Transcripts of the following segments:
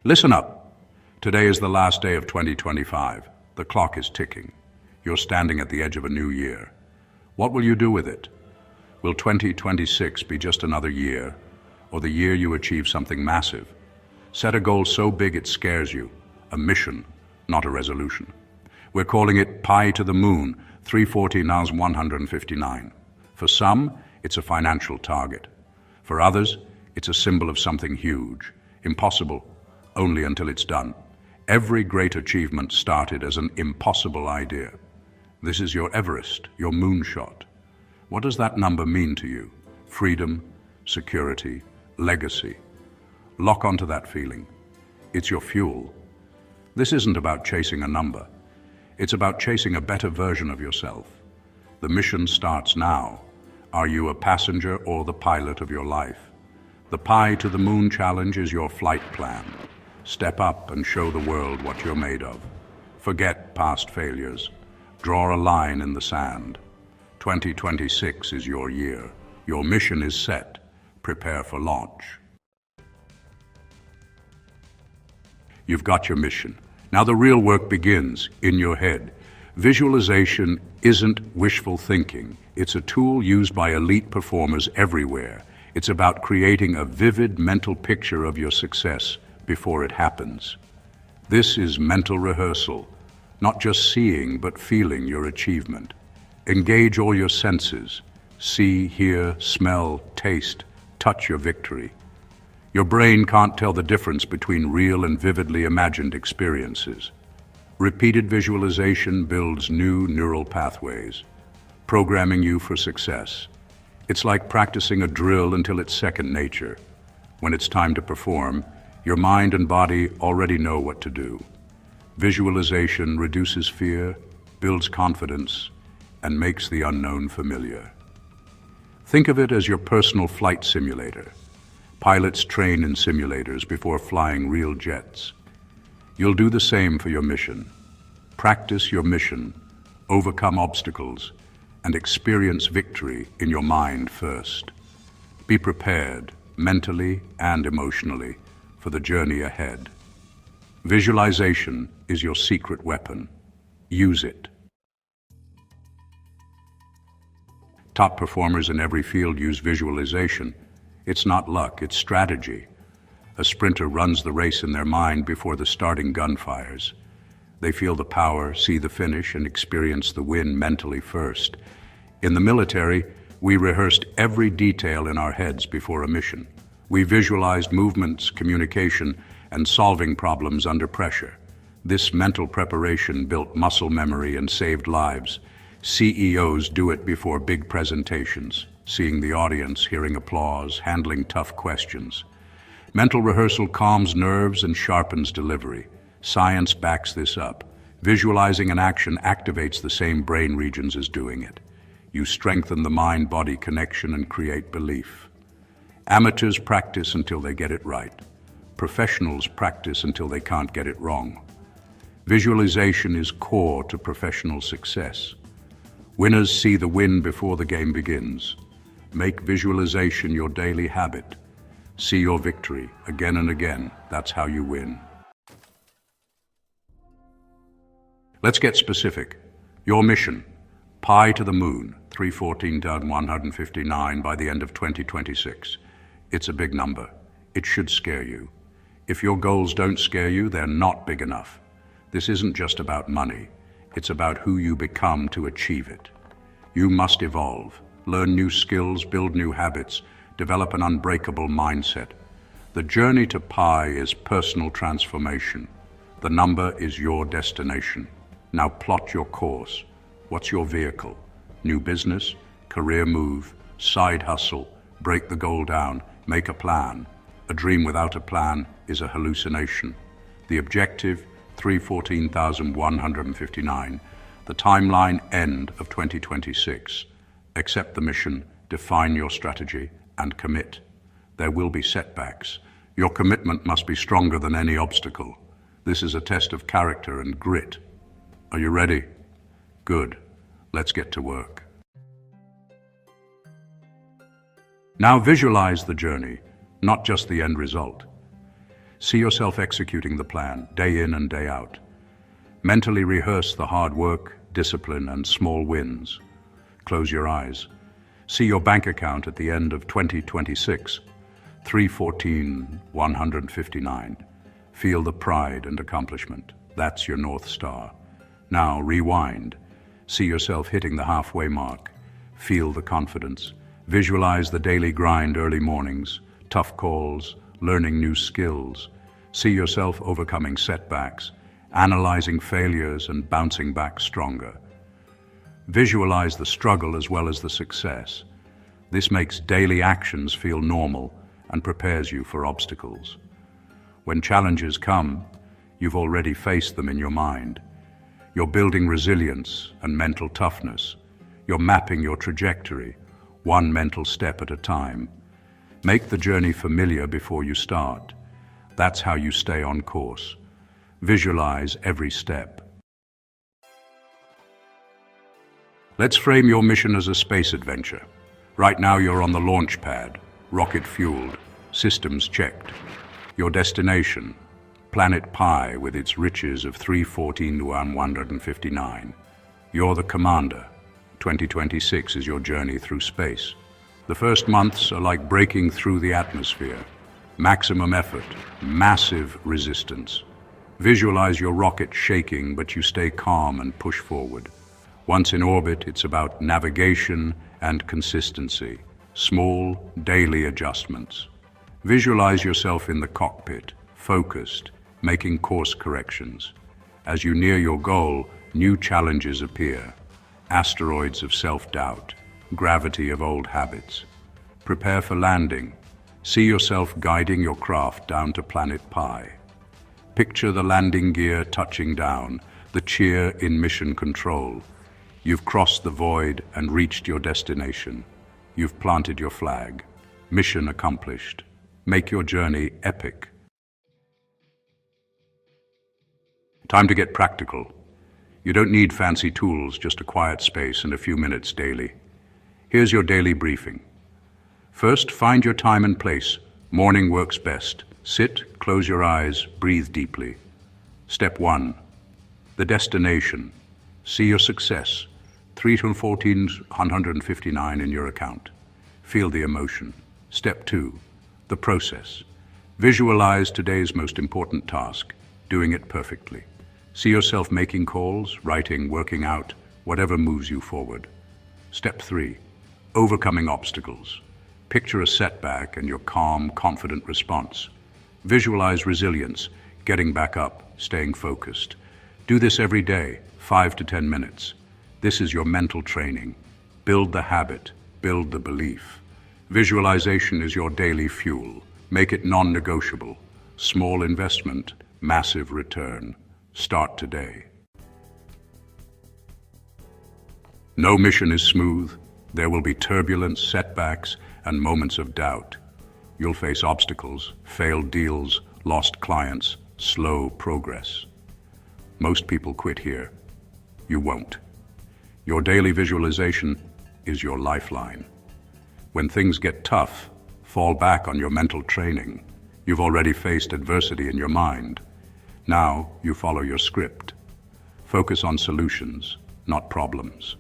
Listen up. Today is the last day of 2025. The clock is ticking. You're standing at the edge of a new year. What will you do with it? Will 2026 be just another year, or the year you achieve something massive? Set a goal so big it scares you. A mission, not a resolution. We're calling it Pi to the Moon, 314,159. For some, it's a financial target. For others, it's a symbol of something huge, impossible, only until it's done. Every great achievement started as an impossible idea. This is your Everest, your moonshot. What does that number mean to you? Freedom, security, legacy. Lock onto that feeling. It's your fuel. This isn't about chasing a number. It's about chasing a better version of yourself. The mission starts now. Are you a passenger or the pilot of your life? The Pi to the Moon challenge is your flight plan. Step up and show the world what you're made of. Forget past failures. Draw a line in the sand. 2026 is your year. Your mission is set. Prepare for launch. You've got your mission. Now the real work begins in your head. Visualization isn't wishful thinking. It's a tool used by elite performers everywhere. It's about creating a vivid mental picture of your success before it happens. This is mental rehearsal, not just seeing but feeling your achievement. Engage all your senses. See, hear, smell, taste, touch your victory. Your brain can't tell the difference between real and vividly imagined experiences. Repeated visualization builds new neural pathways, programming you for success. It's like practicing a drill until it's second nature. When it's time to perform, your mind and body already know what to do. Visualization reduces fear, builds confidence, and makes the unknown familiar. Think of it as your personal flight simulator. Pilots train in simulators before flying real jets. You'll do the same for your mission. Practice your mission, overcome obstacles, and experience victory in your mind first. Be prepared, mentally and emotionally, for the journey ahead. Visualization is your secret weapon. Use it. Top performers in every field use visualization. It's not luck, it's strategy. A sprinter runs the race in their mind before the starting gun fires. They feel the power, see the finish, and experience the win mentally first. In the military, we rehearsed every detail in our heads before a mission. We visualized movements, communication, and solving problems under pressure. This mental preparation built muscle memory and saved lives. CEOs do it before big presentations, seeing the audience, hearing applause, handling tough questions. Mental rehearsal calms nerves and sharpens delivery. Science backs this up. Visualizing an action activates the same brain regions as doing it. You strengthen the mind-body connection and create belief. Amateurs practice until they get it right. Professionals practice until they can't get it wrong. Visualization is core to professional success. Winners see the win before the game begins. Make visualization your daily habit. See your victory again and again. That's how you win. Let's get specific. Your mission, Pi to the Moon, 314,159 by the end of 2026. It's a big number. It should scare you. If your goals don't scare you, they're not big enough. This isn't just about money. It's about who you become to achieve it. You must evolve, learn new skills, build new habits, develop an unbreakable mindset. The journey to Pi is personal transformation. The number is your destination. Now plot your course. What's your vehicle? New business, career move, side hustle, break the goal down, make a plan. A dream without a plan is a hallucination. The objective, 314,159. The timeline, end of 2026. Accept the mission, define your strategy, and commit. There will be setbacks. Your commitment must be stronger than any obstacle. This is a test of character and grit. Are you ready? Good. Let's get to work. Now visualize the journey, not just the end result. See yourself executing the plan, day in and day out. Mentally rehearse the hard work, discipline, and small wins. Close your eyes. See your bank account at the end of 2026, 314,159. Feel the pride and accomplishment. That's your North Star. Now rewind. See yourself hitting the halfway mark. Feel the confidence. Visualize the daily grind, early mornings, tough calls, learning new skills. See yourself overcoming setbacks, analyzing failures and bouncing back stronger. Visualize the struggle as well as the success. This makes daily actions feel normal and prepares you for obstacles. When challenges come, you've already faced them in your mind. You're building resilience and mental toughness. You're mapping your trajectory, one mental step at a time. Make the journey familiar before you start. That's how you stay on course. Visualize every step. Let's frame your mission as a space adventure. Right now you're on the launch pad, rocket-fueled, systems checked. Your destination, planet Pi with its riches of 314,159. You're the commander. 2026 is your journey through space. The first months are like breaking through the atmosphere. Maximum effort, massive resistance. Visualize your rocket shaking, but you stay calm and push forward. Once in orbit, it's about navigation and consistency. Small, daily adjustments. Visualize yourself in the cockpit, focused, making course corrections. As you near your goal, new challenges appear. Asteroids of self-doubt, gravity of old habits. Prepare for landing. See yourself guiding your craft down to planet Pi. Picture the landing gear touching down, the cheer in mission control. You've crossed the void and reached your destination. You've planted your flag. Mission accomplished. Make your journey epic. Time to get practical. You don't need fancy tools, just a quiet space and a few minutes daily. Here's your daily briefing. First, find your time and place. Morning works best. Sit, close your eyes, breathe deeply. Step 1. The destination. See your success. 314,159 in your account. Feel the emotion. Step 2. The process. Visualize today's most important task, doing it perfectly. See yourself making calls, writing, working out, whatever moves you forward. Step 3. Overcoming obstacles. Picture a setback and your calm, confident response. Visualize resilience, getting back up, staying focused. Do this every day, 5 to 10 minutes. This is your mental training. Build the habit, build the belief. Visualization is your daily fuel. Make it non-negotiable. Small investment, massive return. Start today. No mission is smooth. There will be turbulence, setbacks, and moments of doubt. You'll face obstacles, failed deals, lost clients, slow progress. Most people quit here. You won't. Your daily visualization is your lifeline. When things get tough, fall back on your mental training. You've already faced adversity in your mind. Now you follow your script. Focus on solutions, not problems.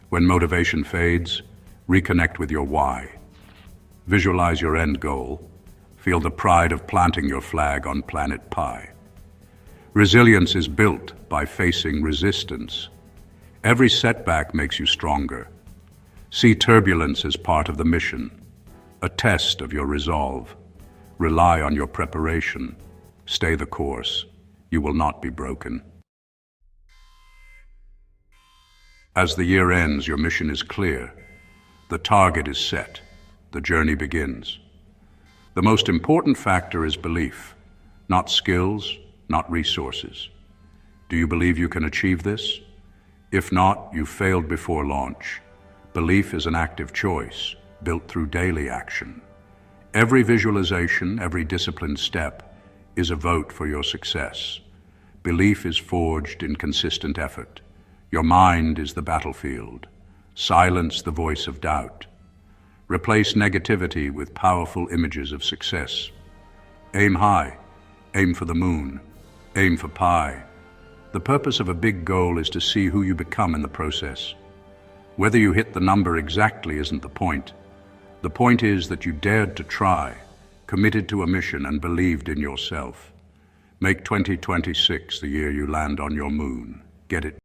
When motivation fades, reconnect with your why. Visualize your end goal. Feel the pride of planting your flag on planet Pi. Resilience is built by facing resistance. Every setback makes you stronger. See turbulence as part of the mission, a test of your resolve. Rely on your preparation. Stay the course. You will not be broken. As the year ends, your mission is clear. The target is set. The journey begins. The most important factor is belief, not skills, not resources. Do you believe you can achieve this? If not, you failed before launch. Belief is an active choice, built through daily action. Every visualization, every disciplined step is a vote for your success. Belief is forged in consistent effort. Your mind is the battlefield. Silence the voice of doubt. Replace negativity with powerful images of success. Aim high, Aim for the moon. Aim for pi. The purpose of a big goal is to see who you become in the process. Whether you hit the number exactly isn't the point. The point is that you dared to try, committed to a mission, and believed in yourself. Make 2026 the year you land on your moon. Get it?